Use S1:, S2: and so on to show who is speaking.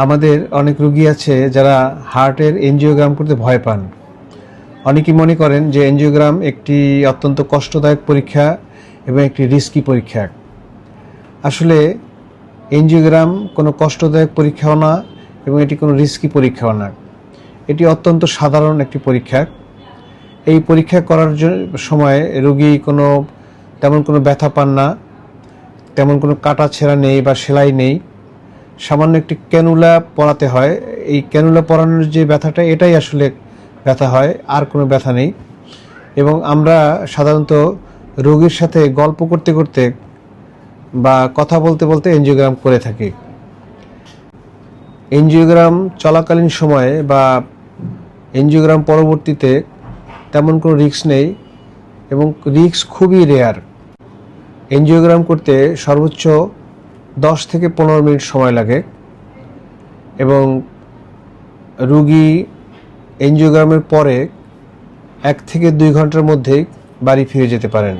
S1: আমাদের অনেক রোগী আছে যারা হার্টের এনজিওগ্রাম করতে ভয় পান। অনেকেই মনে করেন যে এনজিওগ্রাম একটি অত্যন্ত কষ্টদায়ক পরীক্ষা এবং একটি রিস্কি পরীক্ষা। আসলে এনজিওগ্রাম কোনো কষ্টদায়ক পরীক্ষাও না এবং এটি কোনো রিস্কি পরীক্ষাও না। এটি অত্যন্ত সাধারণ একটি পরীক্ষা। এই পরীক্ষা করার সময় রোগী তেমন কোনো ব্যথা পান না, তেমন কোনো কাটা ছেঁড়া নেই বা সেলাই নেই। সামান্য একটি ক্যানুলা পরাতে হয়। এই ক্যানুলা পরানোর যে ব্যথাটা, এটাই আসলে ব্যথা হয়, আর কোনো ব্যথা নেই। এবং আমরা সাধারণত রোগীর সাথে গল্প করতে করতে বা কথা বলতে বলতে এনজিওগ্রাম করে থাকি। এনজিওগ্রাম চলাকালীন সময়ে বা এনজিওগ্রাম পরবর্তীতে তেমন কোনো রিস্ক নেই এবং রিস্ক খুবই রেয়ার। এনজিওগ্রাম করতে সর্বোচ্চ 10 থেকে 15 মিনিট সময় লাগে এবং রোগী এনজিওগ্রামের পরে 1 থেকে 2 ঘন্টার মধ্যেই বাড়ি ফিরে যেতে পারেন।